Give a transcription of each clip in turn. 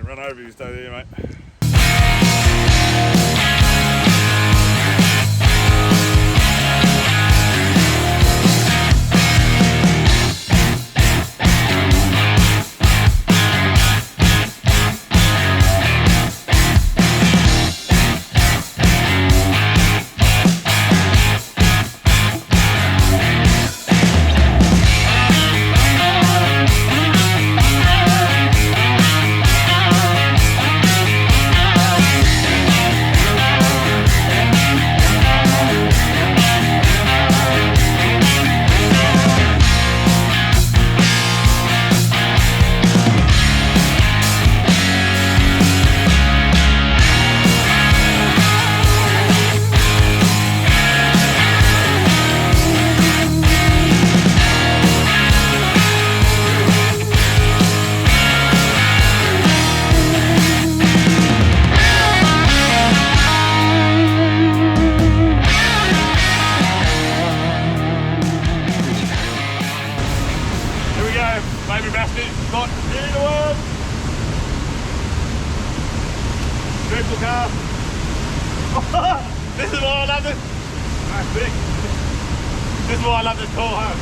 run over you, stay there, mate. Maybe best spot in the world. Triple cast. This is why I love this. That's big. This is why I love this call home.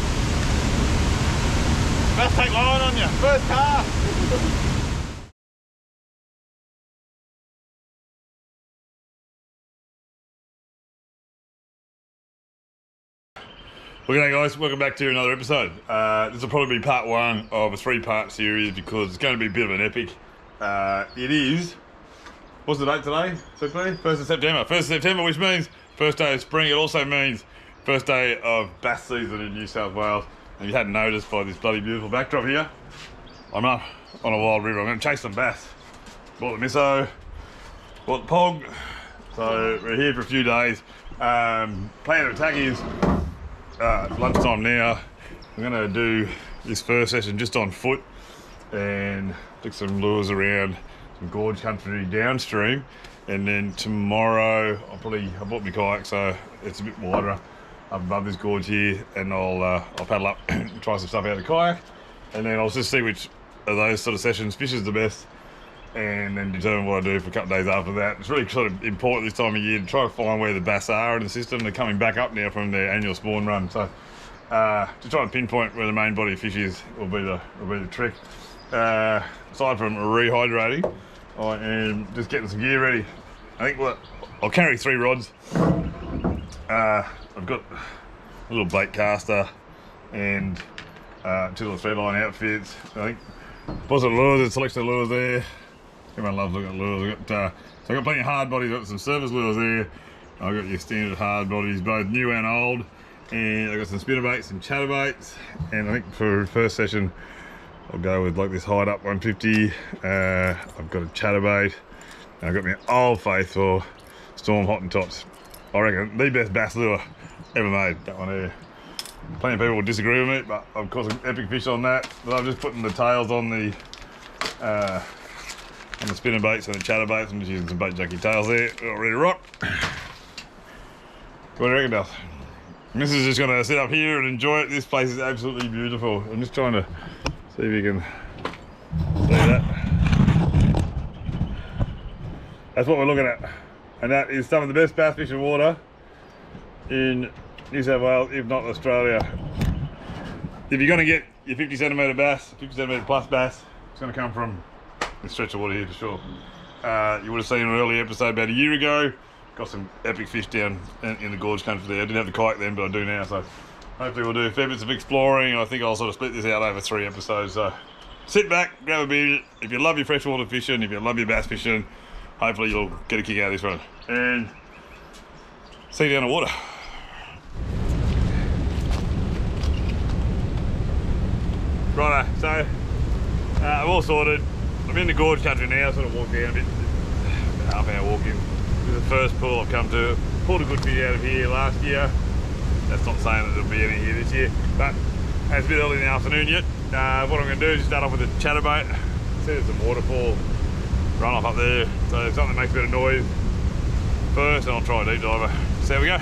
Best take line on you. First cast. Well, g'day guys, welcome back to another episode. This will probably be part one of a 3-part series because it's going to be a bit of an epic. It is, what's the date today? 1st of September. 1st of September, which means first day of spring. It also means first day of bass season in New South Wales. And you hadn't noticed by this bloody beautiful backdrop here, I'm up on a wild river. I'm going to chase some bass. Bought the misso, bought the pog. So we're here for a few days. Plan of attack is, lunchtime now. I'm gonna do this first session just on foot and take some lures around some gorge country downstream, and then tomorrow I bought my kayak so it's a bit wider up above this gorge here, and I'll paddle up and try some stuff out of the kayak, and then I'll just see which of those sort of sessions fishes the best, and then determine what I do for a couple of days after that. It's really sort of important this time of year to try to find where the bass are in the system. They're coming back up now from their annual spawn run, so to try and pinpoint where the main body of fish is will be the trick. Aside from rehydrating, I am just getting some gear ready. I think I'll carry 3 rods. I've got a little bait caster and 2 little threadline outfits. I think positive lures, a selection of lures there. Everyone loves looking at lures. So I've got plenty of hard bodies. I've got some surface lures there. I've got your standard hard bodies, both new and old. And I've got some spinnerbaits and chatterbaits. And I think for the first session, I'll go with like this hide up 150. I've got a chatterbait. And I've got my old faithful Storm Hottentops. I reckon the best bass lure ever made, that one here. Plenty of people will disagree with me, but I've caught some epic fish on that. But I'm just putting the tails on the spinner baits and the chatterbaits. I'm just using some bait junkie tails there. All ready to rock. What do you reckon, Duff? Missus is just going to sit up here and enjoy it. This place is absolutely beautiful. I'm just trying to see if you can see that. That's what we're looking at. And that is some of the best bass fishing water in New South Wales, if not Australia. If you're going to get your 50 centimetre bass, 50 centimetre plus bass, it's going to come from this stretch of water here for sure. You would have seen an early episode about a year ago. Got some epic fish down in the gorge country there. I didn't have the kayak then, but I do now. So hopefully we'll do a fair bit of exploring. I think I'll sort of split this out over 3 episodes. So sit back, grab a beer. If you love your freshwater fishing, if you love your bass fishing, hopefully you'll get a kick out of this one. And see you down the water. Righto, so I'm all sorted. I'm in the gorge country now, sort of walk down a bit, about half-hour walk in. This is the first pool I've come to. Pulled a good bit out of here last year. That's not saying that there'll be any here this year, but it's a bit early in the afternoon yet. What I'm going to do is just start off with a chatterbait. See there's some waterfall run off up there, so something that makes a bit of noise first, and I'll try a deep diver. So there we go.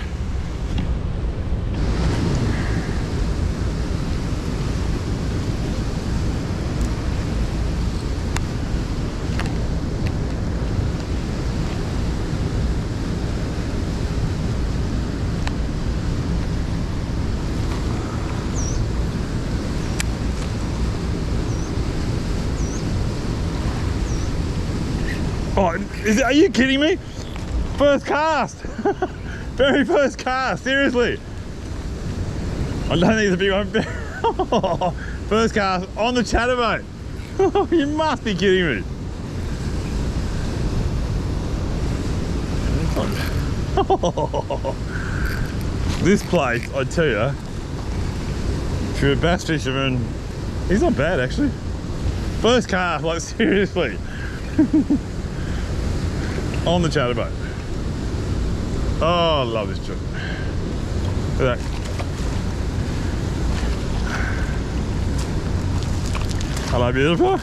Are you kidding me? First cast. Very first cast, seriously. I don't think it's a big one. First cast on the chatterbait. You must be kidding me. This place, I tell you, if you're a bass fisherman, he's not bad actually. First cast, like seriously. On the chatterbait. Oh, I love this job. Look at that. Hello, beautiful.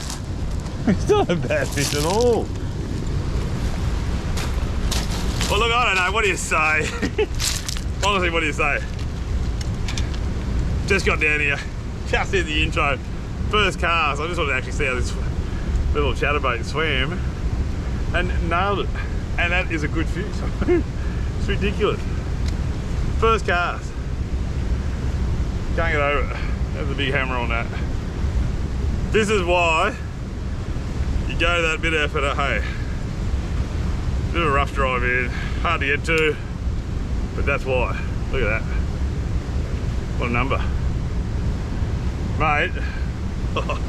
He's not a bad fish at all. Well, look, I don't know. What do you say? Honestly, what do you say? Just got down here, just in the intro. First cast. I just wanted to actually see how this little chatterbait swam, and nailed it. And that is a good fish. It's ridiculous. First cast. Can't get over it. There's a big hammer on that. This is why you go that bit of effort at, hey. Bit of a rough drive in, hard to get to, but that's why. Look at that. What a number. Mate. Oh.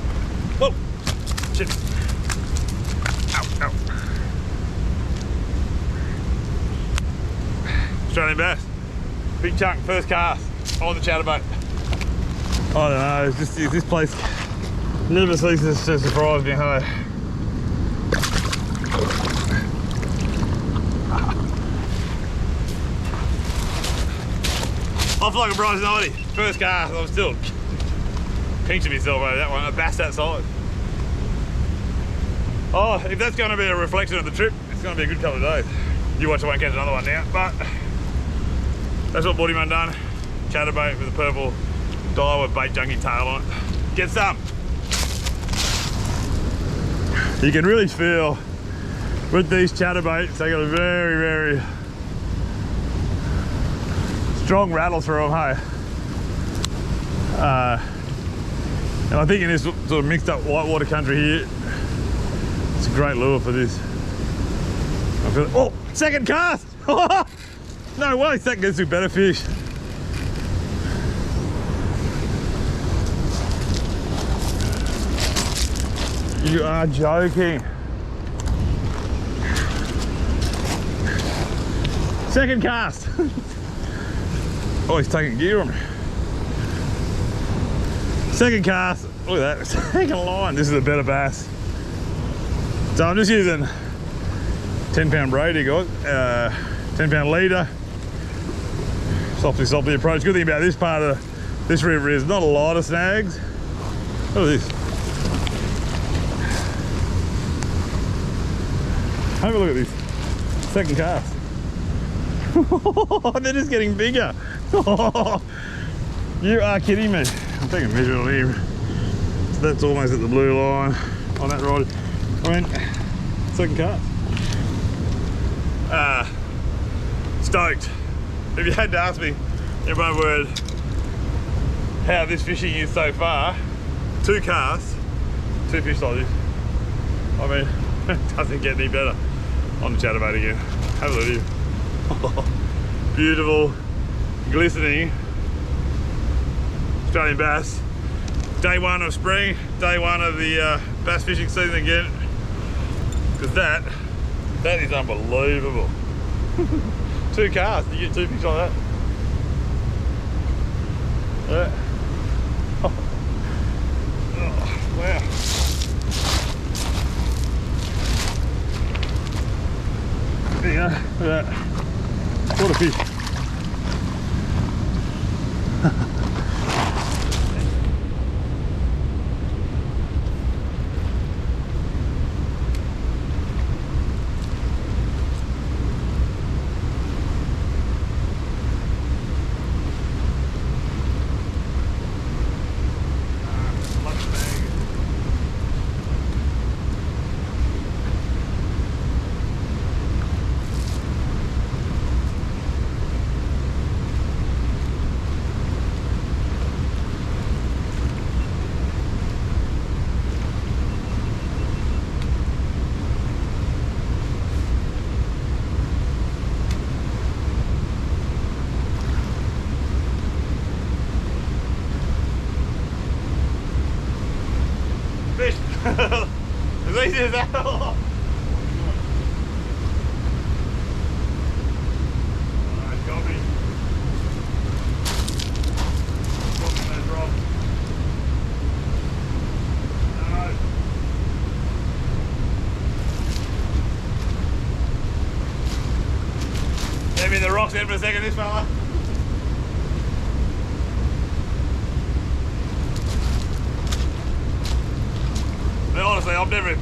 Whoa. Shit. Ow, ow. Australian bass. Big chunk, first cast on the chatterbait. I don't know, it's just this place never ceases to surprise me, hey. Off like a Bryce 90, first cast. I'm still pinching myself over that one, a bass that size. Oh, if that's going to be a reflection of the trip, it's going to be a good couple of days. You watch, I won't catch another one now, but that's what Bodyman done. Chatterbait with a purple dye with bait junkie tail on it. Get some. You can really feel with these chatterbaits, they got a very, very strong rattle through them, hey? And I think in this sort of mixed up whitewater country here, it's a great lure for this. I feel, oh, second cast! No way, second gets to better fish. You are joking. Second cast. Oh, he's taking gear on me. Second cast. Look at that. Second line. This is a better bass. So I'm just using 10-pound Brady, guys. 10-pound leader. Softly approach. Good thing about this part of this river is not a lot of snags. Look at this. Have a look at this. Second cast. They're just getting bigger. You are kidding me. I'm taking a measure on here. So that's almost at the blue line on that rod. I mean, second cast. Stoked. If you had to ask me in one word how this fishing is so far, 2 casts, 2 fish like this. I mean, it doesn't get any better. On the chatterbait again. Have a look at you. Beautiful, glistening Australian bass. Day 1 of spring, day 1 of the bass fishing season again. Because that is unbelievable. 2 casts, you get 2 fish like that. Yeah. Oh, wow. There you go, look at that. What a fish. rocks in for a second, this fella. But honestly, I've never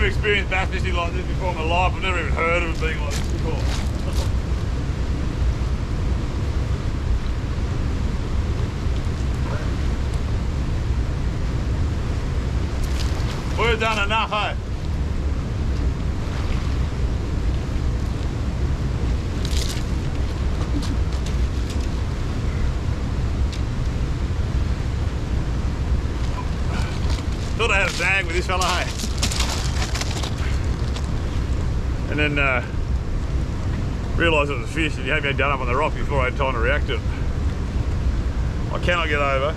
experienced bass fishing like this before in my life. I've never even heard of it being like this before. We've done enough, eh? Thought I had a tag with this fella, hey? And then realised it was a fish and he had me done up on the rock before I had time to react to it. I cannot get over.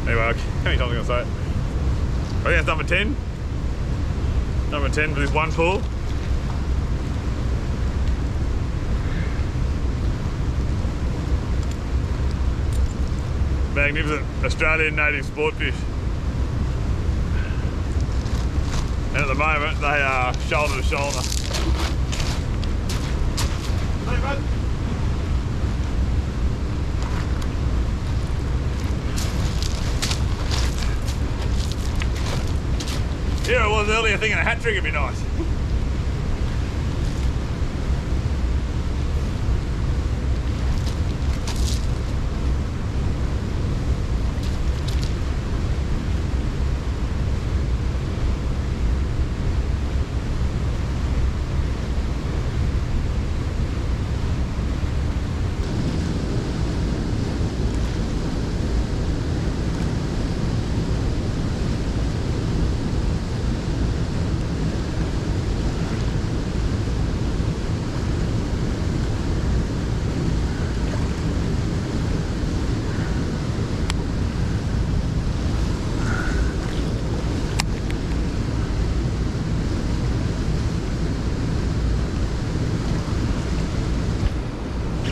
Anyway, how many times am I going to say it? I think that's number 10. Number 10 for this one pull. Magnificent Australian native sport fish. And at the moment, they are shoulder to shoulder. Hey, bud. Here I was earlier thinking a hat trick would be nice.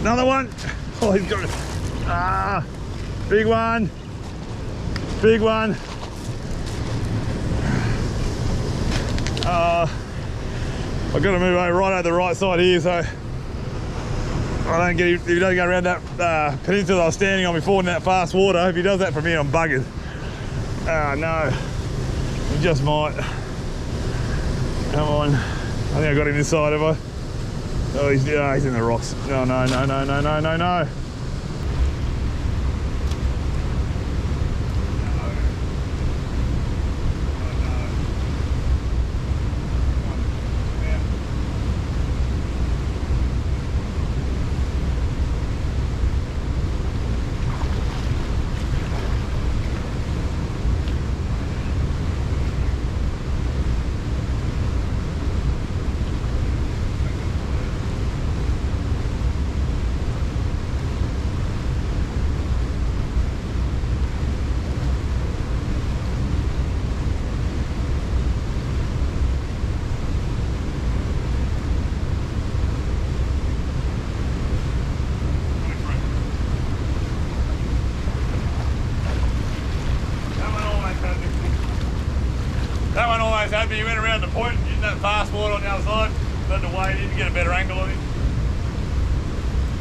Another one. Oh, he's got it. Ah, big one. Big one. I've got to move over right over the right side here, so I don't get. If he doesn't go around that peninsula I was standing on before in that fast water, if he does that from here, I'm buggered. Ah, no. He just might. Come on. I think I got him this side, have I? Oh, he's in the rocks. No, no, no, no, no, no, no, no. That one almost had me. He went around the point, using that fast water on the other side. Had to wade in to get a better angle on him.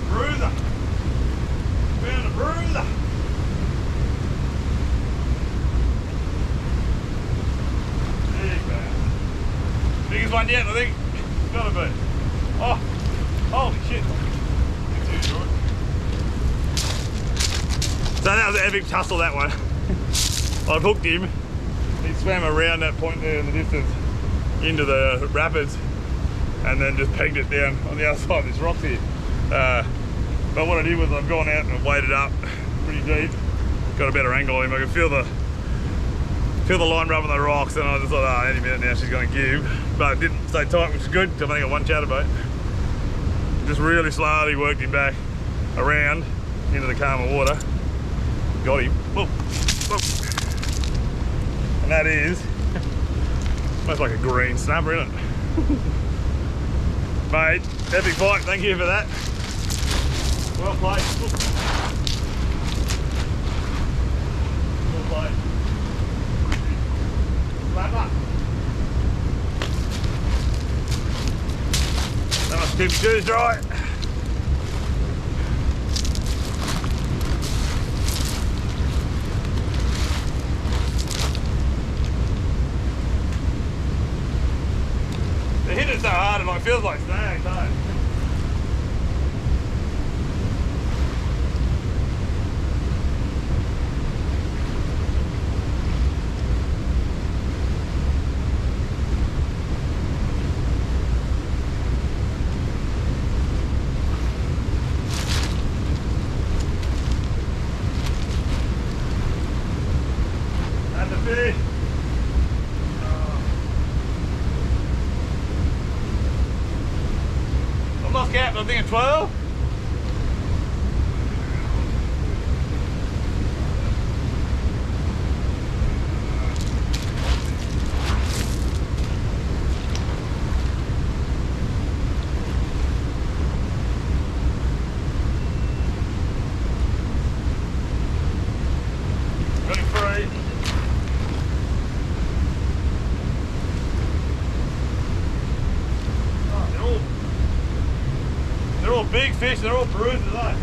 Bruiser. Found a bruiser. Big man. Biggest one yet, I think. Gotta be. Oh, holy shit. So that was an epic tussle, that one. I've hooked him. He swam around that point there in the distance into the rapids and then just pegged it down on the other side of this rock here. But what I did was I've gone out and waded up pretty deep, got a better angle on him. I could feel the line rubbing the rocks, and I just thought, oh, any minute now she's going to give. But it didn't stay tight, which is good, because I only got one chatterbait. Just really slowly worked him back around into the calmer water. Got him. Whoa. Whoa. And that is almost like a green snapper, isn't it? Mate, epic fight, thank you for that. Well played. Well played. Slapper. Keep the shoes dry. They hit it so hard, it feels like snags, huh? That's a fish. I've lost count, but I'm thinking 12. They're all big fish, they're all bruised today.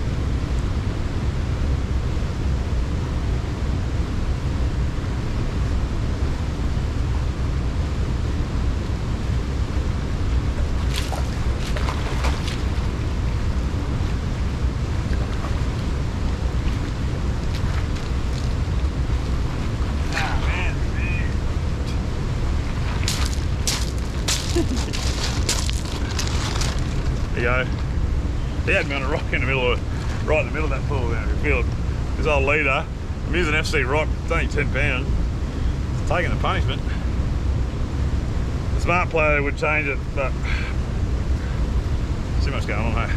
There you go. He had me on a rock in the middle of, right in the middle of that pool there. You feel this old leader. I'm using FC rock, it's only 10 pounds. It's taking the punishment. The smart player would change it, but too much going on, hey?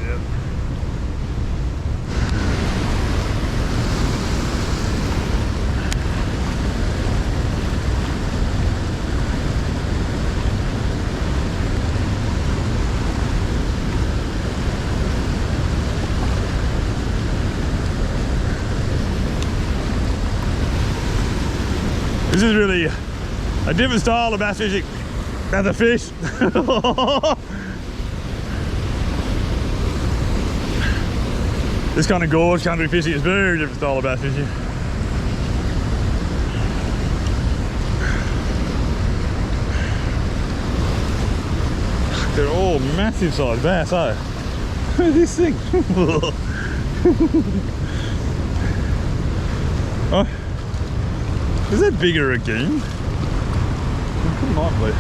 Yeah. This is really a different style of bass fishing than the fish. This kind of gorge country fishing is very different style of bass fishing. They're all massive size bass, eh? Look at this thing. Oh. Is that bigger again? It might be.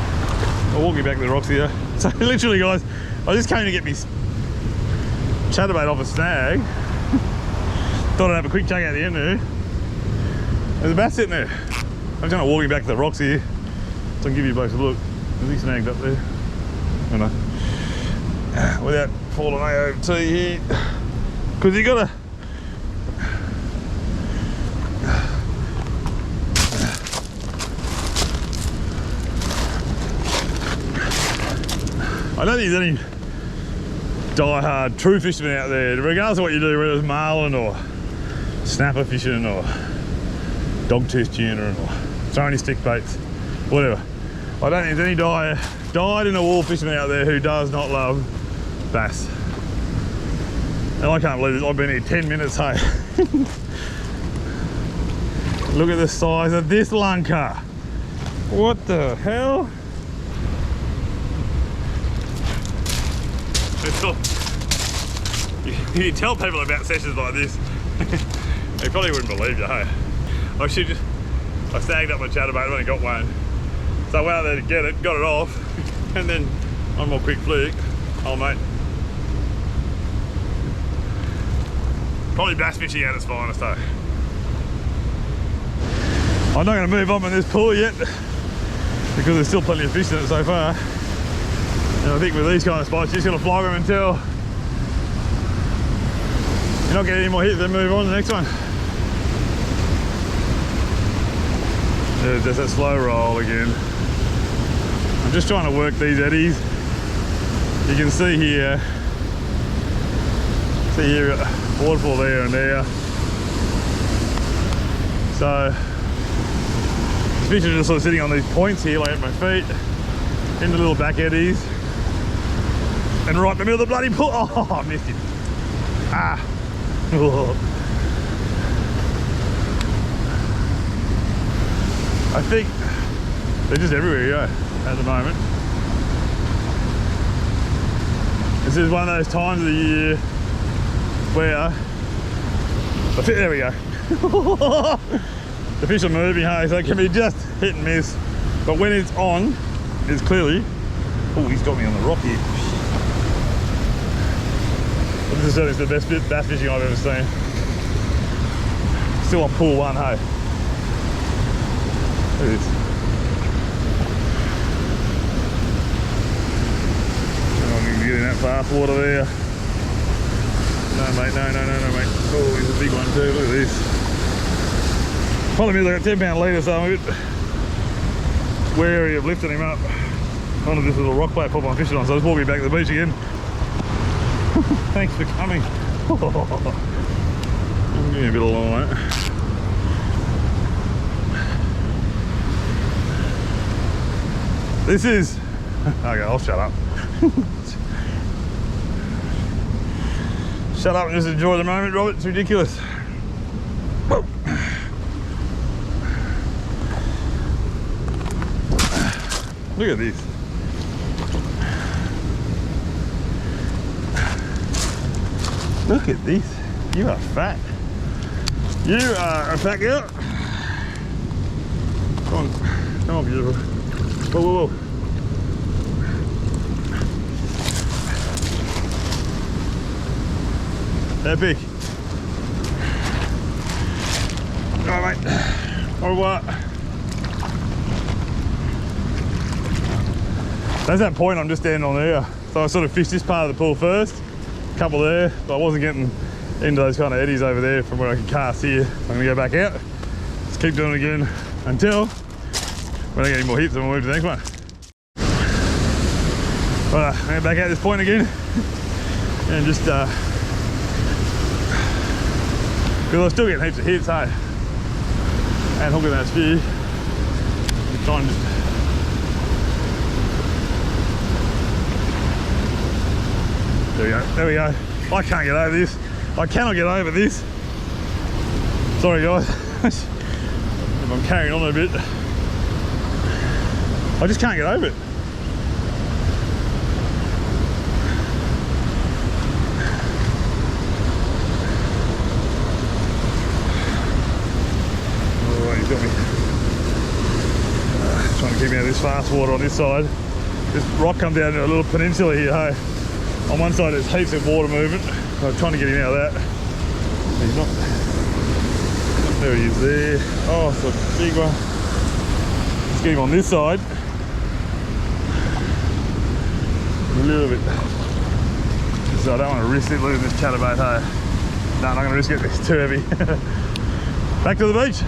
I'll walk you back to the rocks here. So literally guys, I just came to get me chatterbait off a snag. Thought I'd have a quick check out the end there. There's a bass sitting there. I'm just gonna walk you back to the rocks here so I can give you both a look. Is he snagged up there? I know. Without falling AOT here. Because you gotta I don't think there's any die-hard true fishermen out there, regardless of what you do, whether it's marlin or snapper fishing or dog tooth tuna or throwing your stick baits, whatever. I don't think there's any dyed-in-the-wool fisherman out there who does not love bass. And I can't believe this, I've been here 10 minutes, hey. Look at the size of this lunker. What the hell? You tell people about sessions like this, they probably wouldn't believe you, hey? I snagged up my chatterbait, I've only got one. So I went out there to get it, got it off, and then one more quick flick, oh mate. Probably bass fishing at its finest, hey? I'm not going to move on in this pool yet, because there's still plenty of fish in it so far. And I think with these kind of spots, you're just going to flog them until you're not getting any more hits, then move on to the next one. There's just that slow roll again. I'm just trying to work these eddies. You can see here, waterfall there and there. So, the fish are just sort of sitting on these points here, like at my feet, in the little back eddies. And right in the middle of the bloody pool. Oh, I missed him. Ah. Oh. I think they're just everywhere, at the moment. This is one of those times of the year where there we go. The fish are moving, hey, so it can be just hit and miss. But when it's on, it's clearly. Oh, he's got me on the rock here. This is certainly the best bass fishing I've ever seen. Still on pool one, hey. Look at this. I'm not even getting that fast water there. No, mate, no, mate. Oh, he's a big one too. Look at this. Problem is, I got 10-pound leader, so I'm a bit wary of lifting him up onto this little rock platform I'm fishing on. So I just walking back to the beach again. Thanks for coming. I'm getting a bit of line. This is. Okay, I'll shut up. Shut up and just enjoy the moment, Robert. It's ridiculous. Whoa. Look at this. Look at this. You are fat. You are a fat girl. Come on. Come on, beautiful. Whoa, whoa, whoa. Epic. All right, mate. Au revoir. There's that point I'm just standing on there. So I sort of fished this part of the pool first. A couple there, but I wasn't getting into those kind of eddies over there from where I could cast here. So I'm gonna go back out. Let's keep doing it again until we don't get any more hits and we'll move to the next one. Right, I'm gonna back out this point again and just because I'm still getting heaps of hits, hey? And hooking that spear. I'm trying to just... There we go, there we go. I can't get over this. I cannot get over this. Sorry guys. If I'm carrying on a bit. I just can't get over it. Got me. Trying to keep me out of this fast water on this side. This rock comes down to a little peninsula here, hey. On one side there's heaps of water movement. So I'm trying to get him out of that. He's not. There he is there. Oh, it's a big one. Let's get him on this side. A little bit. So I don't want to risk it losing this chatterbait, hey. No, I'm not going to risk it, it's too heavy. Back to the beach.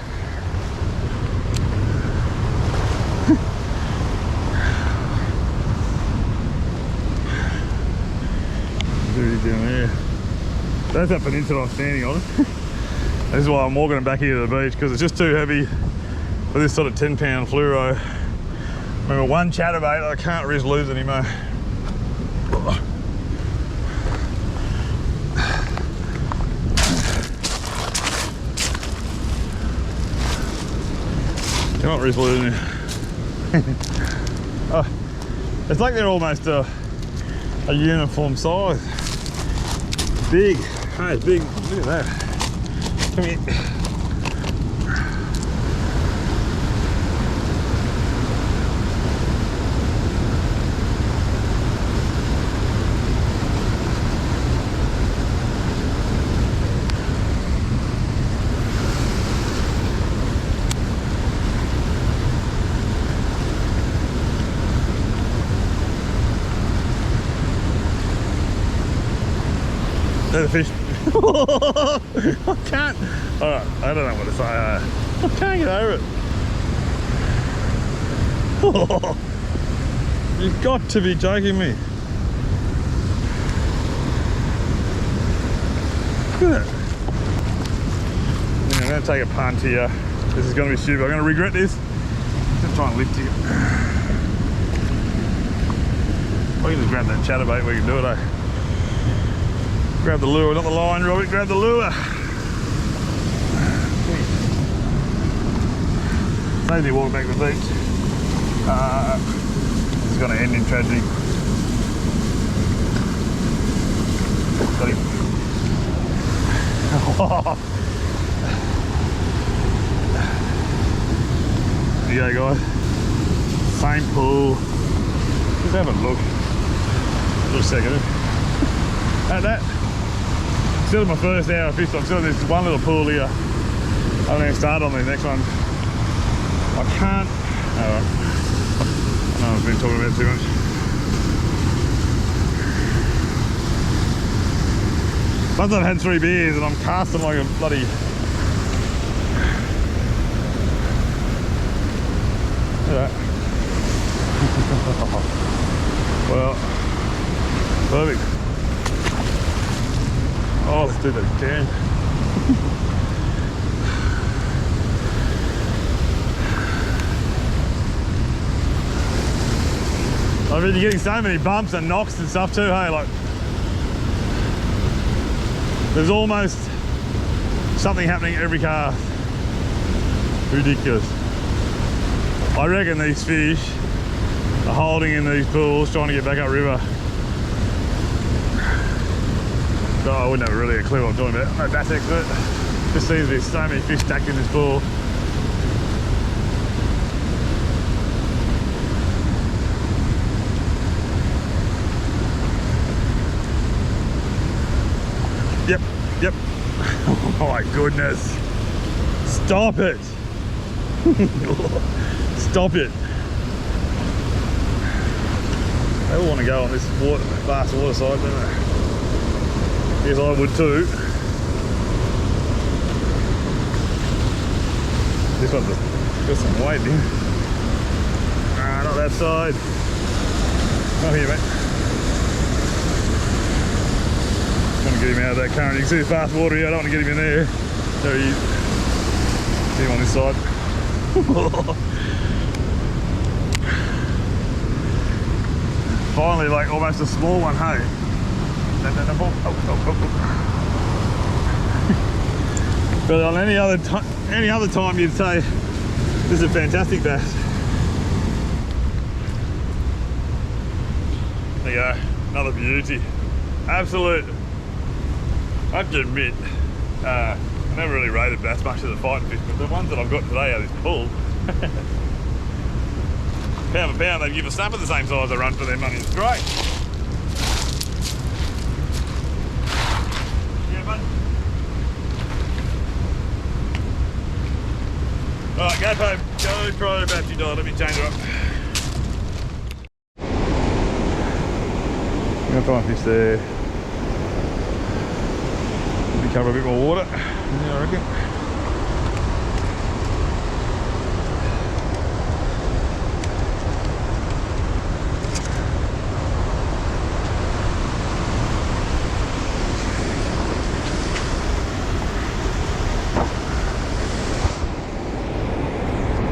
Down there. That's that peninsula I'm standing on. This is why I'm walking back here to the beach, because it's just too heavy for this sort of 10-pound fluoro. Remember, one chatterbait, I can't risk losing him. Can't risk losing him. Oh, it's like they're almost a uniform size. Big, oh, it's big. Look at that. Come here. There's a fish. I can't. Alright, I don't know what to say. I can't get over it. You've got to be joking me. Look at that. I'm going to take a punt here. This is going to be stupid. I'm going to regret this. Just try and lift it. We can just grab that chatterbait, we can do it, eh? Grab the lure, not the line, Robert, grab the lure. Saves me walking back to the beach. This is going to end in tragedy. Got him. There you go, guys. Same pool. Just have a look. Just a second. At that. Still my first hour of fish. I'm still in this one little pool here. I haven't even started on the next one. I can't. Oh, I know I've been talking about it too much. Once I've had 3 beers and I'm casting like a bloody. Look at that. Well, perfect. Oh, let's do the can. I mean, you're getting so many bumps and knocks and stuff too, hey? Like, there's almost something happening every cast. Ridiculous. I reckon these fish are holding in these pools, trying to get back upriver. Oh, I wouldn't have really a clue what I'm talking about. I'm no bass expert. Just seems to be so many fish stacked in this pool. Yep, yep. Oh my goodness. Stop it. Stop it. They all want to go on this water, fast water side, don't they? Yes, I would too. This one's got some weight in. Ah, not that side. Not here, mate. Trying to get him out of that current. You can see the fast water here. I don't want to get him in there. There he is. See him on this side. Finally, like almost a small one, hey? But on any other time you'd say this is a fantastic bass. There you go, another beauty. Absolute. I have to admit, I never really rated bass much as a fighting fish, but the ones that I've got today are this pull. Pound for pound, they give a snapper the same size they run for their money. It's great. Yeah, bud. Alright, GoPro battery died. Let me change it up. I'm going to try and fish there. Maybe cover a bit more water. Yeah, I reckon.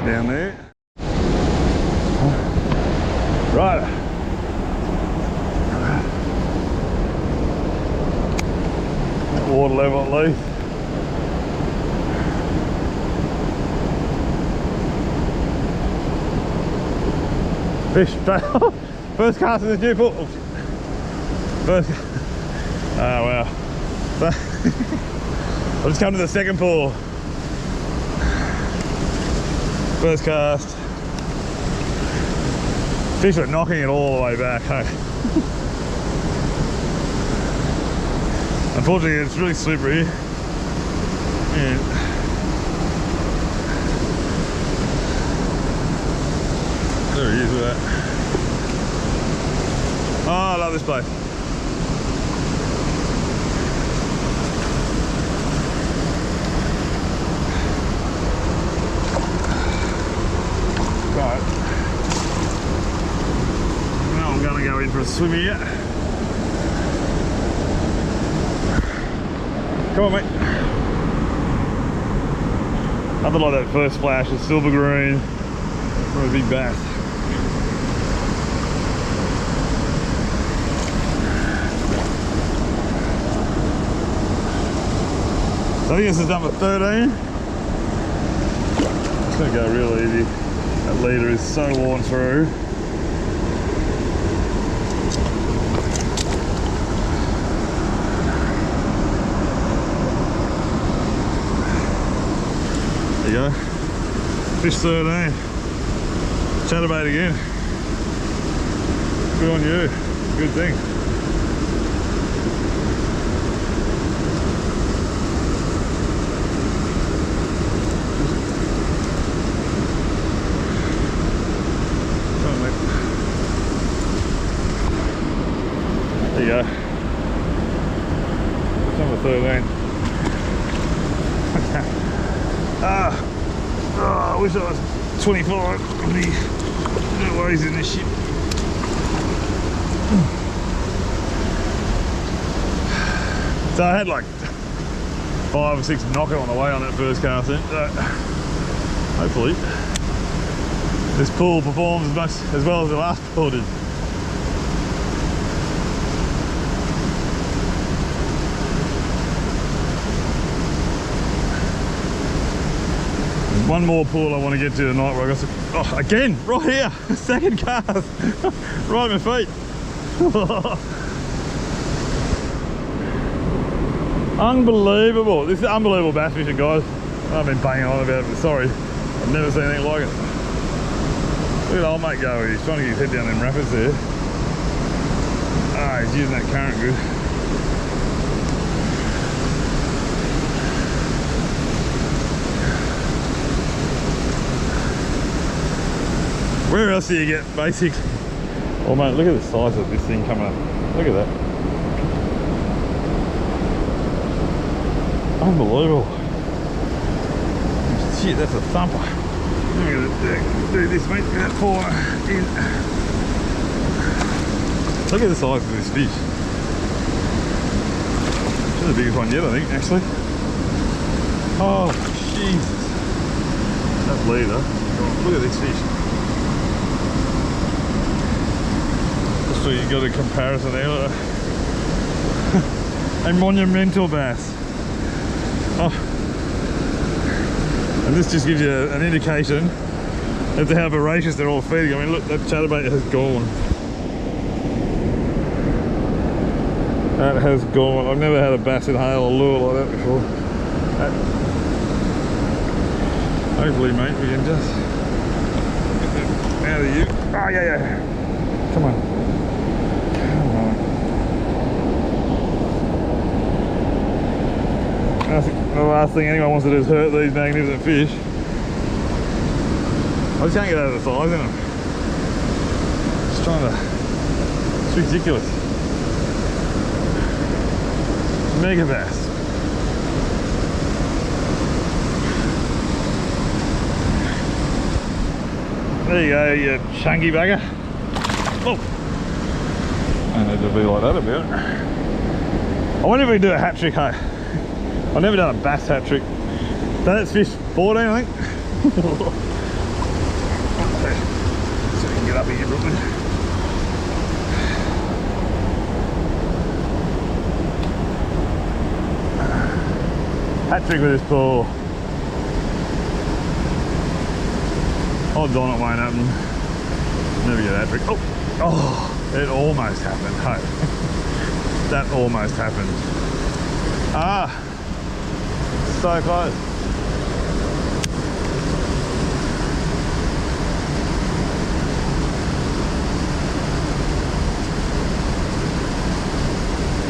Down there. Right. Water level at least. Fish straight off. First cast in this new pool. Oh, first. Oh wow. I'll just come to the second pool. First cast. Fish are knocking it all the way back, hey? Unfortunately, it's really slippery. Yeah. There he is, look at that. Oh, I love this place. Right. Now I'm going to go in for a swim here. Come on, mate. Nothing like that first splash of silver green from a big bass. I think this is number 13. It's gonna go real easy. That leader is so worn through. There you go. Fish 13. Chatterbait again. Good on you. Good thing. There you go. Number 13. I wish I was 25. I'd be no ways in this shit. So I had like 5 or 6 knockout on the way on that first cast in. So hopefully this pool performs as well as the last pool did. One more pool I want to get to tonight where I got some, oh, again, right here, second cast, right at my feet. Unbelievable. This is unbelievable bass fishing, guys. I've been banging on about it, but sorry, I've never seen anything like it. Look at old mate go, he's trying to get his head down in rapids there. Ah, he's using that current good. Where else do you get basic? Oh mate, look at the size of this thing coming up. Look at that. Unbelievable. Shit, that's a thumper. I'm gonna do this, mate. That pour in. Look at the size of this fish. This is the biggest one yet, I think, actually. Oh, Jesus. That leader. Oh, look at this fish. So you got a comparison there. A monumental bass. Oh. And this just gives you an indication as to how voracious they're all feeding. I mean, look, that chatterbait has gone. That has gone. I've never had a bass inhale a lure like that before. Hopefully, mate, we can just get that out of you. Oh, yeah. Come on. I think the last thing anyone wants to do is hurt these magnificent fish. I just can't get over the size in them. Just trying to... It's ridiculous. Mega bass. There you go, you chunky bugger. Oh! I need to be like that a bit. I wonder if we can do a hat trick, hey? I've never done a bass hat trick. So that's fish 14, I think. So we can get up here, Brooklyn. Hat trick with this pool. Odds on it won't happen. Never get a hat trick. Oh, it almost happened. Hey. That almost happened. Ah. So close.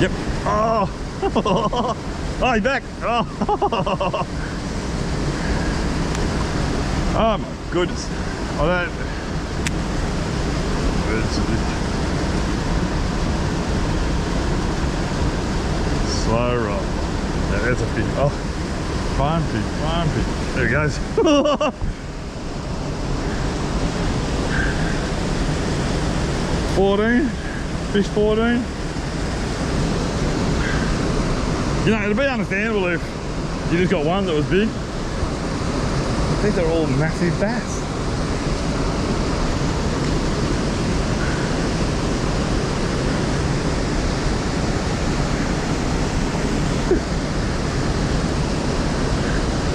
Yep. Oh. Oh, he's back. Oh. Oh my goodness. Oh, that. Slow roll. Yeah, that's a fish. Oh. Farm fish. There he goes. Fish 14. You know, it'd be understandable if you just got one that was big. These are all massive bass.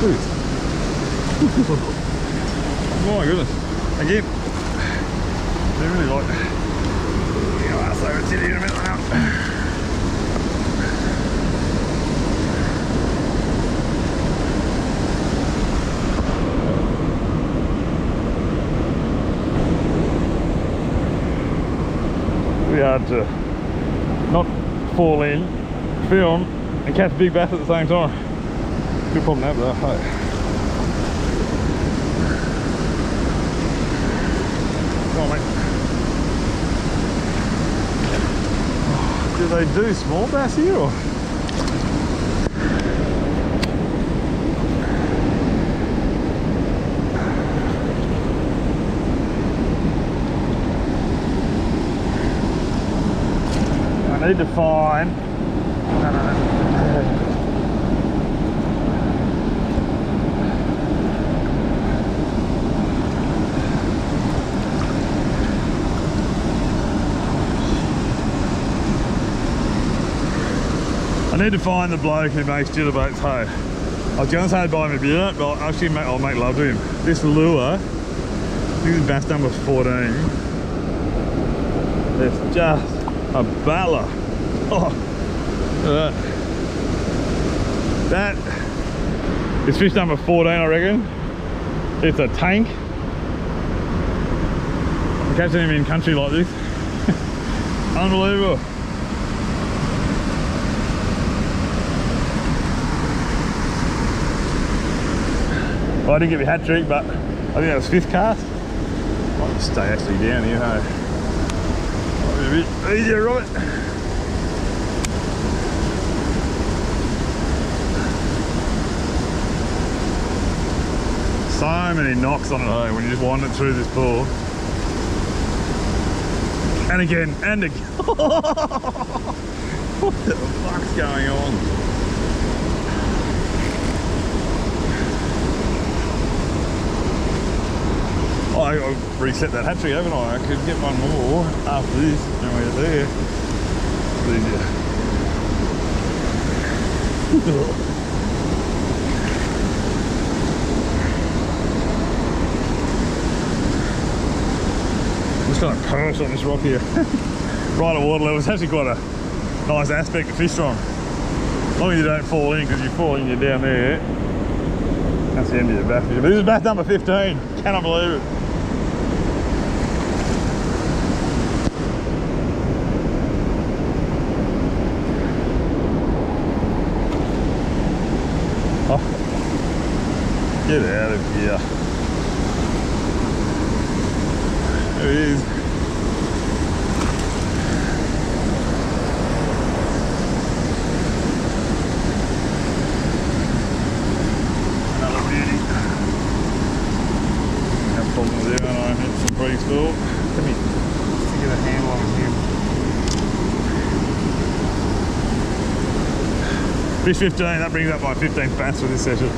Oh my goodness. Again. They're really light. Yeah, I'll say it's in here in a minute now. Pretty hard to not fall in, film, and catch big bass at the same time. Good problem to have though. Come on, mate. Oh, do they do small bass here or? I need to find. I need to find the bloke who makes jitterbaits. Hey, I was going to say buy me a beer, but actually I'll make love to him. This lure, this is bass number 14. It's just a battler. Oh, look at that. That is fish number 14, I reckon. It's a tank. I'm catching him in country like this. Unbelievable. Well, I didn't get my hat trick, but I think that was 5th cast. Might just stay actually down here, hey. Might be a bit easier, Robert. So many knocks on it, hey, when you just wind it through this pool. And again, and again. What the fuck's going on? Oh, I reset that hatchery, haven't I? I could get one more after this. No way there. It's easier. I'm just going to perch on this rock here. Right at water level. It's actually quite a nice aspect to fish from. As long as you don't fall in, because you fall in, you're down there. That's the end of your bass fishing. But this is bass number 15. Cannot believe it. Get out of here. There he is. Another beauty. Have problems there when I hit some free school. Come here. Let's get a handle on him. Fish 15, that brings up my 15th bass for this session.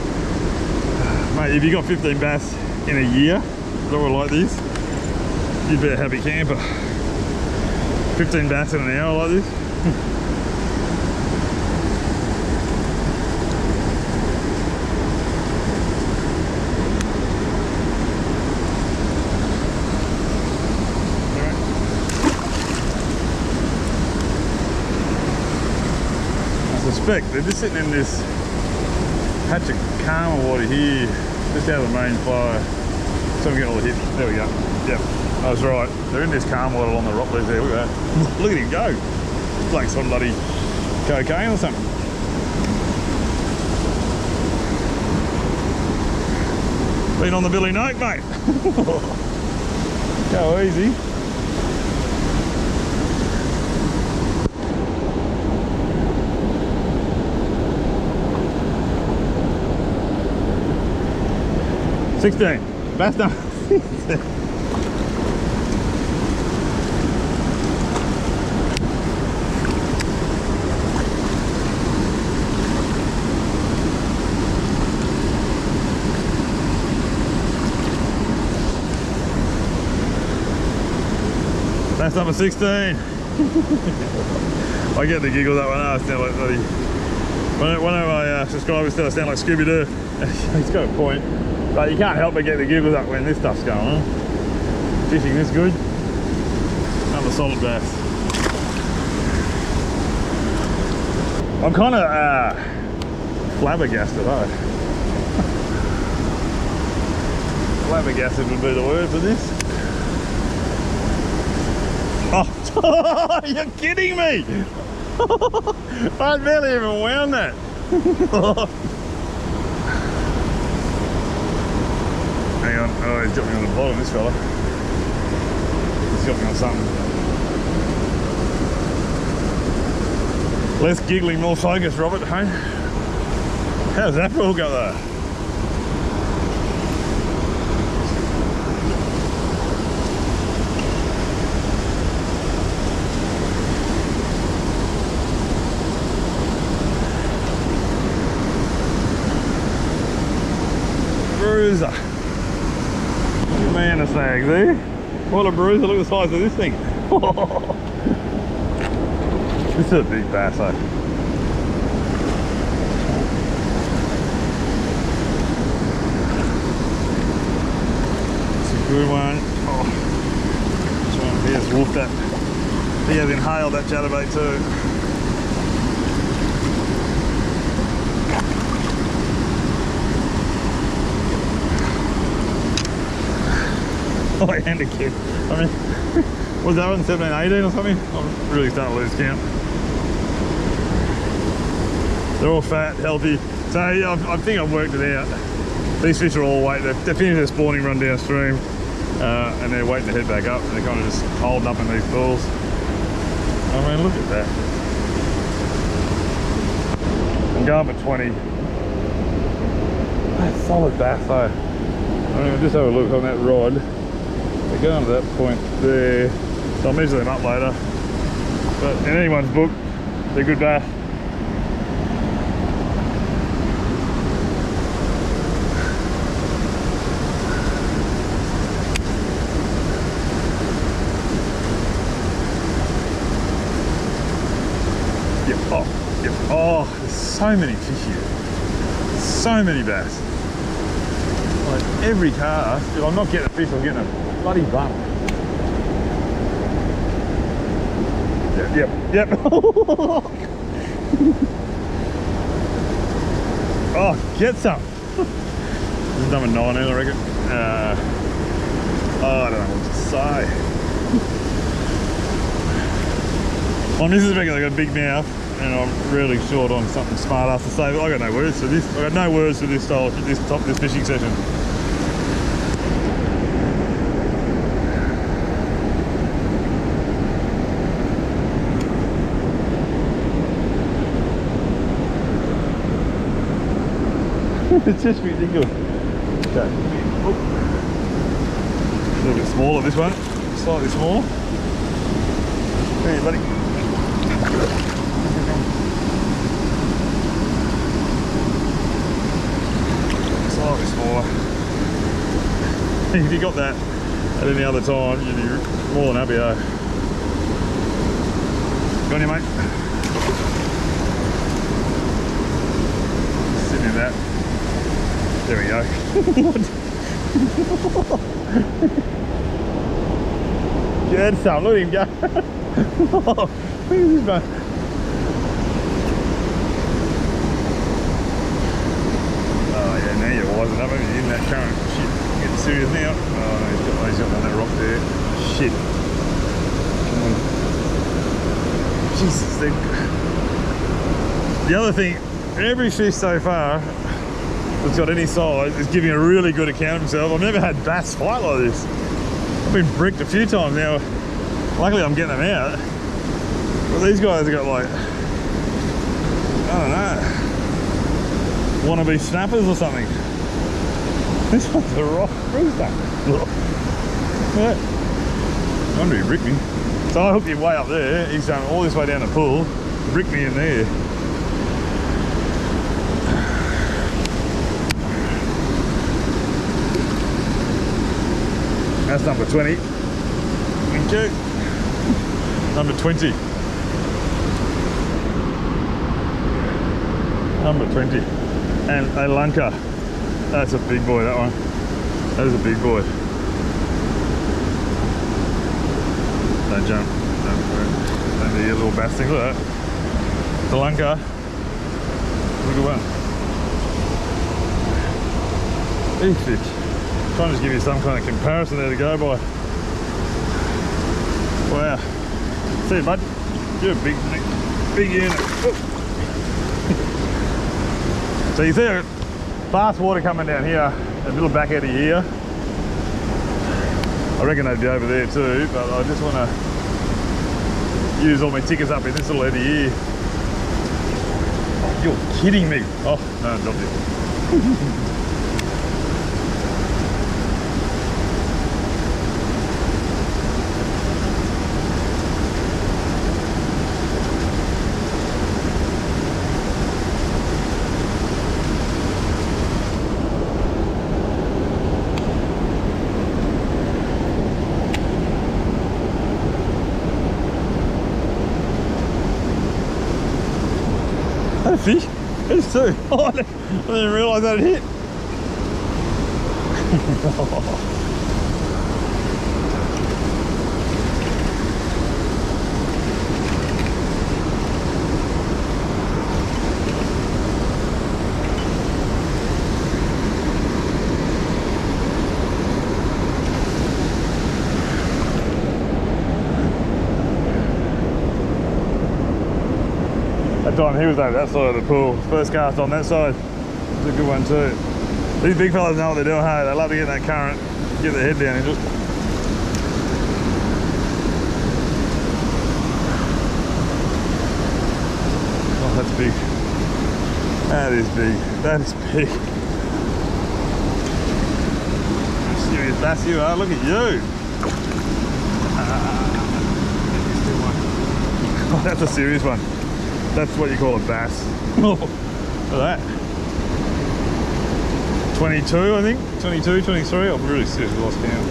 Mate, if you got 15 bass in a year, or like this, you'd be a happy camper. 15 bass in an hour like this. I suspect they're just sitting in this patch of calmer water here, just out of the main flow. So I'm getting all the hits. There we go. Yep, I was right. They're in this calm water along the rock ledge there. Look at that. Look at him go. It's like some bloody cocaine or something. Been on the Billy Note, mate. Go easy. Bass number 16. Bass number 16. I get the giggle that one. I sound like bloody One of my subscribers said I sound like Scooby-Doo. He's got a point. But you can't help but get the giggles up when this stuff's going on. Fishing this good. Another solid bass. I'm kind of flabbergasted, eh? Flabbergasted would be the word for this. Oh, you're kidding me! I barely even wound that. Hang on, oh, he's got me on the bottom, this fella. He's got me on something. Less giggling, more focus, Robert, hey? How's that for a hook up there? Bruiser. Good man, a snag there. What a bruiser, look at the size of this thing. This is a big bass, though. It's a good one. Oh. He has wolfed that. He has inhaled that chatterbait too. Oh, and a kid. I mean, was that one 17, 18 or something? I'm really starting to lose count. They're all fat, healthy. So yeah, I think I've worked it out. These fish are all waiting. They're finishing their spawning run downstream, and they're waiting to head back up. And they're kind of just holding up in these pools. I mean, look at that. I'm going for 20. That's solid bass though. I mean, just have a look on that rod. They're going to that point there, so I'll measure them up later. But in anyone's book, they're good bass. Yep. Oh, yep. Oh, there's so many fish here. So many bass. Like every cast, if I'm not getting a fish, I'm getting a bloody bump. Yep. Oh, get some. This is number 9 in, I reckon. Oh, I don't know what to say. My missus reckons I got a big mouth, and I'm really short on something smart enough to say, but I got no words for this. I got no words for this style, this fishing session. It's just ridiculous. Okay. Oh. A little bit smaller, this one. Slightly smaller. Hey, buddy. Slightly smaller. If you got that at any other time, you'd be more than happy, eh? Go on, you mate. Just sitting in that. There we go. Get some, look at him go. Look at this one. Oh yeah, now you're wising up, haven't you, in that current shit. Getting serious now. Oh no, he's got on that rock there. Shit. Come on. Jesus, the other thing, every fish so far that's got any size is giving a really good account of himself. I've never had bass fight like this. I've been bricked a few times now. Luckily I'm getting them out. But these guys have got like, I don't know, wannabe snappers or something. This one's a rock rooster. Yeah. I wonder if he bricked me. So I hooked him way up there. He's done all this way down the pool, bricked me in there. That's number 20. Thank you. Number 20. number 20. And a lunker. That's a big boy, that one. That is a big boy. Don't jump. Don't do your little bass thing. Look at that. The lunker. Look at one. Big fish. Trying to just give you some kind of comparison there to go by. Wow. See you, bud. You're a big unit. Oh. So you see a fast water coming down here, a little back eddy here. I reckon they'd be over there too, but I just want to use all my tickets up in this little eddy here. You're kidding me. Oh, no, I dropped it. That a fish? There's two. Oh, I didn't even realise that it hit. That time he was over that side of the pool. First cast on that side. It's a good one too. These big fellas know what they're doing, hey? They love to get in that current, get their head down into it. Oh, that's big. That is big. That is big. Serious bass you are. Look at you. Oh, that's a serious one. That's what you call a bass. Look at that. 22, I think. 22, 23. I'm really seriously lost count.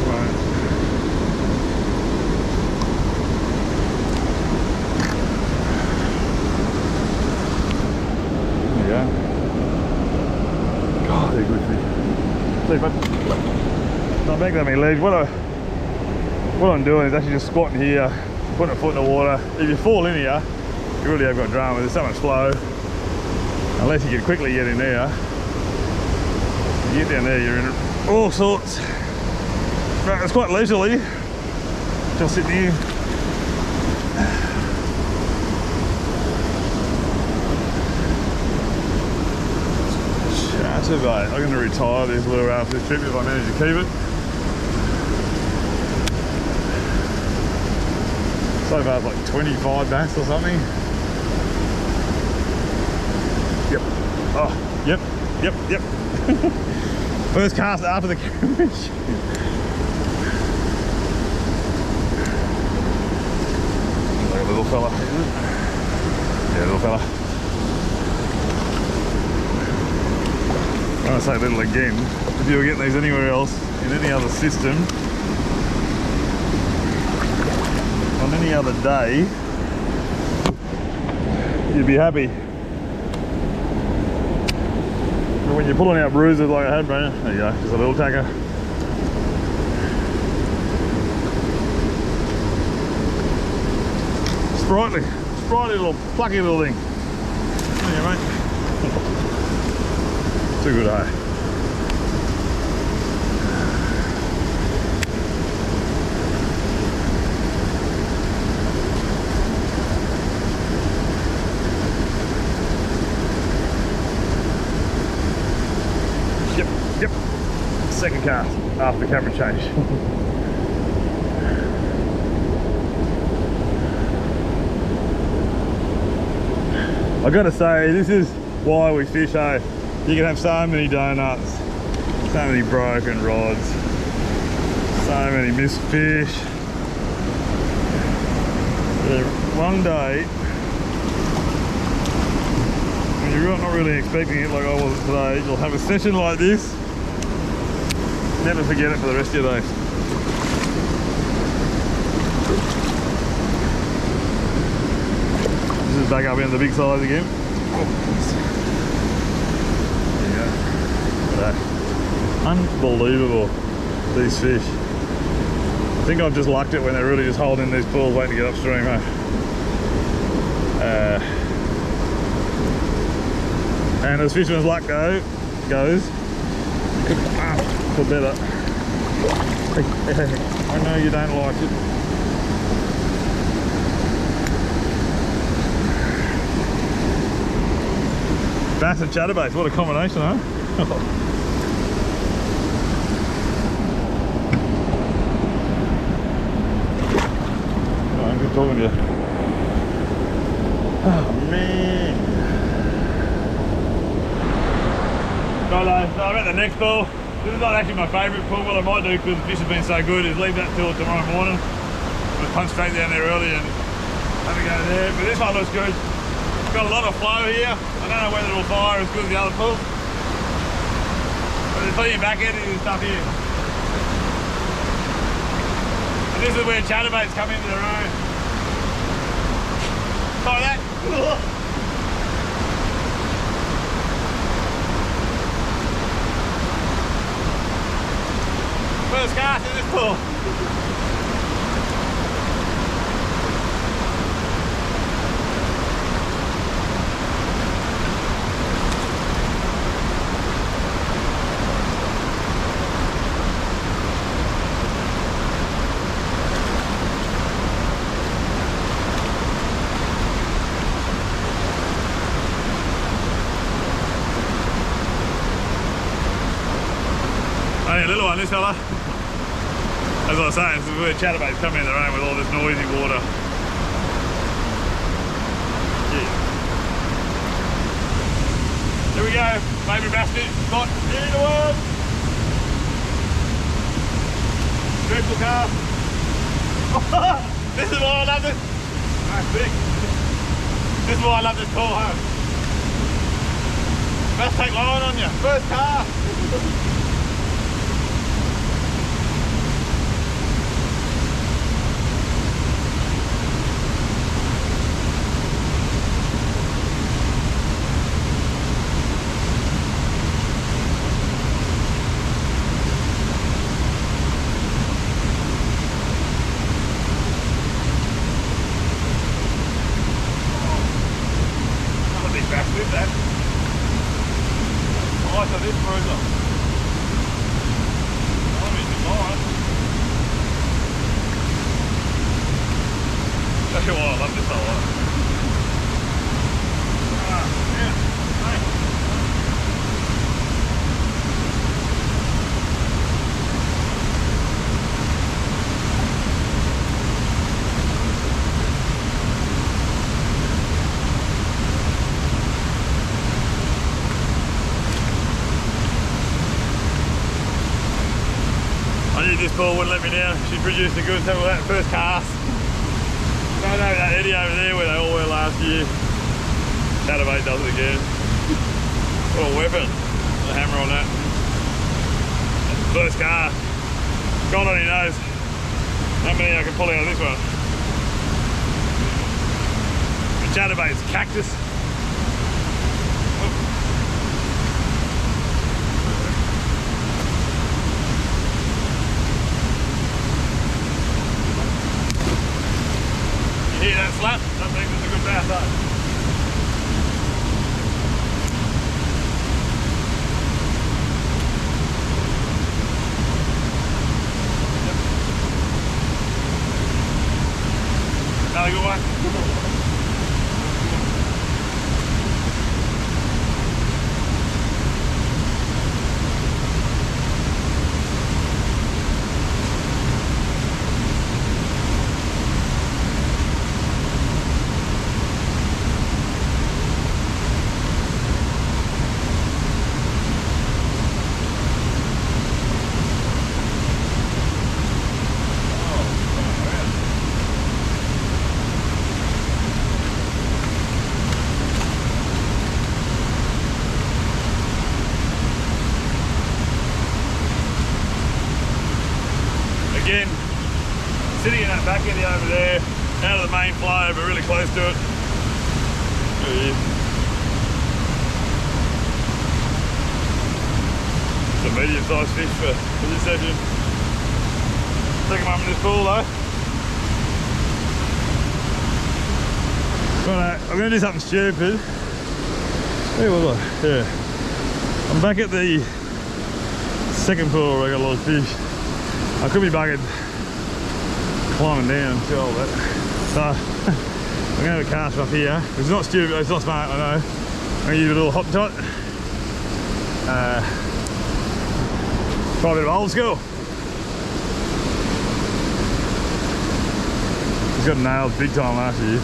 Right. There you go. God, they're good fish. See, but not making that many legs. What I'm doing is actually just squatting here, putting a foot in the water. If you fall in here, you really have got drama. There's so much flow. Unless you can quickly get in there. You get down there, you're in all sorts. But it's quite leisurely. Just sitting here. Chatterbait. I'm going to retire this lure after this trip if I manage to keep it. So far it's like 25 bass or something. Yep. Oh, yep. First cast after the carriage. Look at the little fella. Yeah, little fella. I'm going to say little again. If you were getting these anywhere else, in any other system, on any other day, you'd be happy. But when you're pulling out bruises like I had, bro, there you go, just a little tacker. Sprightly little, plucky little thing. There you go, mate. Too good, eh? Yep. Second cast after the camera change. I gotta say, this is why we fish, eh? You can have so many donuts, so many broken rods, so many missed fish. But one day, when you're not really expecting it like I wasn't today, you'll have a session like this. Never forget it for the rest of your day. This is back up into the big size again. There you go. Look at that. Unbelievable, these fish. I think I've just lucked it when they're really just holding these pools waiting to get upstream, eh? And as fisherman's luck goes, for better. I know you don't like it. Bass and chatterbaits, what a combination, huh? Oh, good talking to you. Oh man. Righto, so I'm at the next pool. This is not actually my favourite pool. What I might do, because the fish has been so good, is leave that till tomorrow morning. Just punch straight down there early and have a go there. But this one looks good. It's got a lot of flow here. I don't know whether it'll fire as good as the other pools. But there's plenty of back end and stuff here. And this is where chatterbaits come into their own. Like that. First cast in this pool. Only a little one, this fella. As I was saying, this is where chatterbaits come in their own with all this noisy water. Yeah. Here we go, baby bass fish spot in the world. Triple cast. This is why I love this. Nice big. This is why I love this pool, huh? Bass take line on you, first cast. That. Oh, so this further. Oh, it's nice. Tell you what, I love this a lot. Ah, yeah. Nice. I knew this ball wouldn't let me down. She produced a good sample of that first cast. I know that eddy over there where they all were last year. Chatterbait does it again. What a weapon. The hammer on that. First cast. God only knows how many I can pull out of this one. The chatterbait's cactus. Hear that slap? That means it's a good bass, huh? Yep. Another good one. Again, sitting in that back eddy over there, out of the main flow, but really close to it. There he is. It's a medium-sized fish for this session. Second one in this pool though. Right, I'm going to do something stupid. Where was I? Yeah. I'm back at the second pool where I got a lot of fish. I could be bugging climbing down to all that. So I'm going to cast up here. It's not stupid, it's not smart, I know. I'm going to use a little hot and tot. Try a bit of old school. He's got nailed big time last year.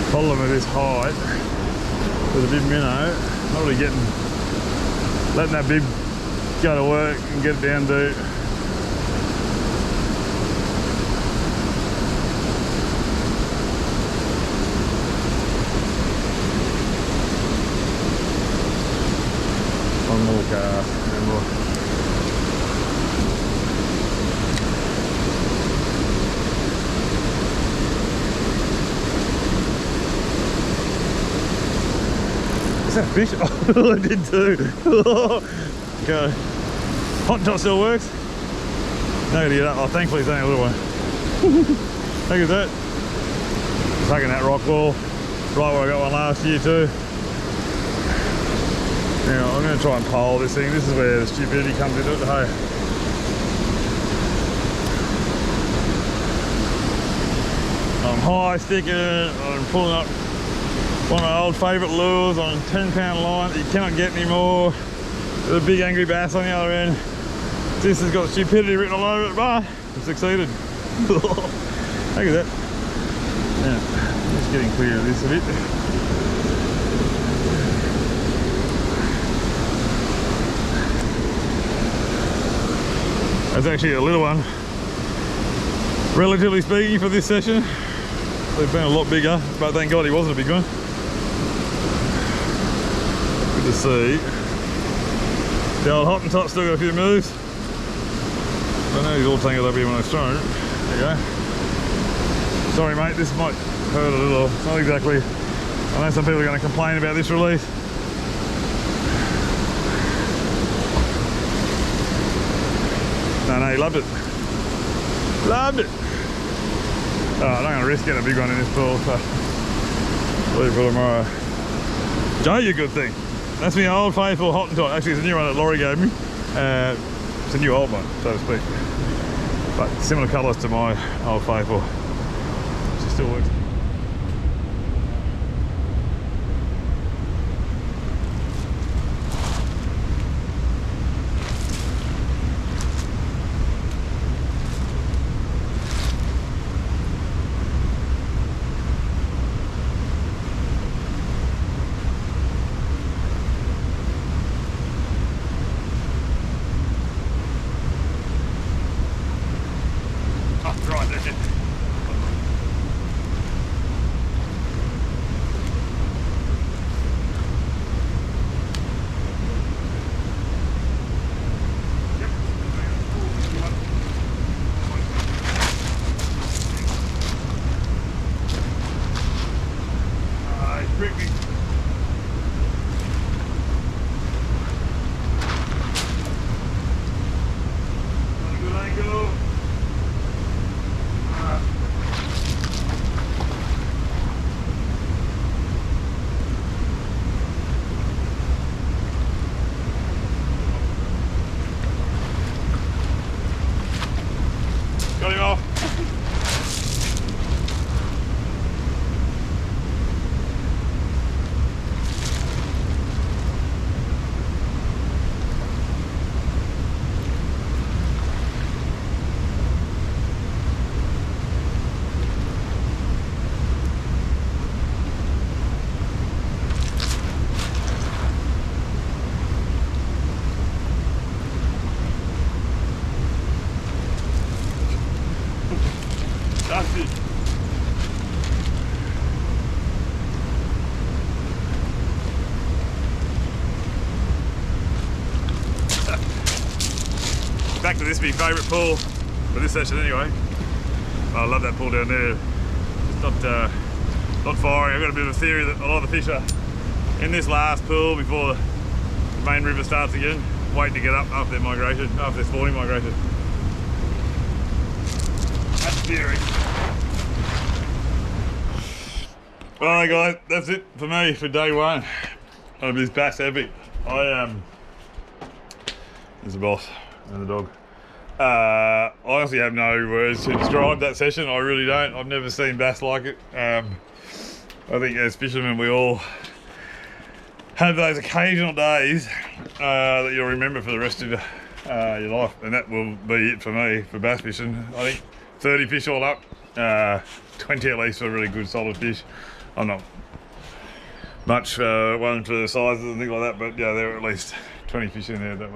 Problem with this height with a big minnow, not really letting that bib go to work and get it down deep. One more cast, and more. Is that a fish? Oh, I did too. Okay. Hot and tot still works. No good to get up. Oh, thankfully it's only a little one. Look at that. Tucking that rock wall. Right where I got one last year too. Now I'm going to try and pole this thing. This is where the stupidity comes into it. Hey. I'm high sticking, I'm pulling up one of my old favourite lures on a 10-pound line that you cannot get anymore. With a big angry bass on the other end. This has got stupidity written all over it, but I've succeeded. Look at that. Now, just getting clear of this a bit. That's actually a little one. Relatively speaking for this session. They've been a lot bigger, but thank God he wasn't a big one. Good to see. The old hot and tot still got a few moves. I know he's all tangled up here when I was throwing it. There you go. Sorry mate, this might hurt a little. It's not exactly. I know some people are going to complain about this release. No, he loved it. Loved it. Oh, I'm not going to risk getting a big one in this pool, so leave it for tomorrow. Joe, you good thing. That's my old faithful hot and tot. Actually, it's a new one that Laurie gave me. It's a new old one, so to speak. But similar colours to my old faithful. She still works. back to this, my favourite pool for this session anyway. I love that pool down there. It's not firing. I've got a bit of a theory that a lot of the fish are in this last pool before the main river starts again, waiting to get up after their migration, after their spawning migration. That's theory. Alright guys, that's it for me for day one of this bass epic. There's the boss and the dog. I honestly have no words to describe that session. I really don't. I've never seen bass like it. I think as fishermen we all have those occasional days that you'll remember for the rest of your life, and that will be it for me for bass fishing. I think 30 fish all up, 20 at least for really good solid fish. I'm not much one for the sizes and things like that, but yeah, there were at least 20 fish in there that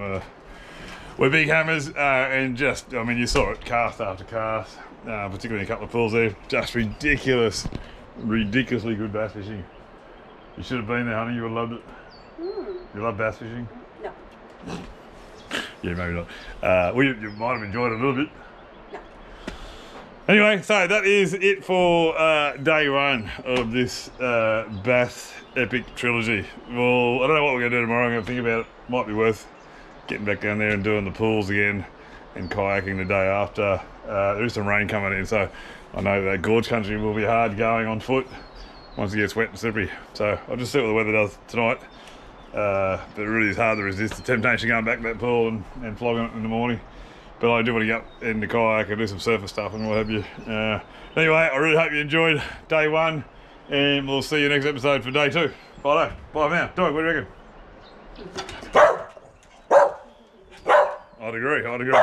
were big hammers, and just, I mean, you saw it cast after cast, particularly in a couple of pools there, just ridiculously good bass fishing. You should have been there, honey, you would have loved it. You love bass fishing? No. Yeah, maybe not. Well, you might have enjoyed it a little bit. Anyway, so that is it for day one of this bass epic trilogy. Well, I don't know what we're going to do tomorrow. I'm going to think about it. Might be worth getting back down there and doing the pools again and kayaking the day after. There is some rain coming in, so I know that gorge country will be hard going on foot once it gets wet and slippery. So I'll just see what the weather does tonight. But it really is hard to resist the temptation going back to that pool and flogging it in the morning. But I do want to get up in the kayak and do some surface stuff and what have you. Anyway, I really hope you enjoyed day one, and we'll see you next episode for day two. Bye for now. Dog, what do you reckon? I'd agree.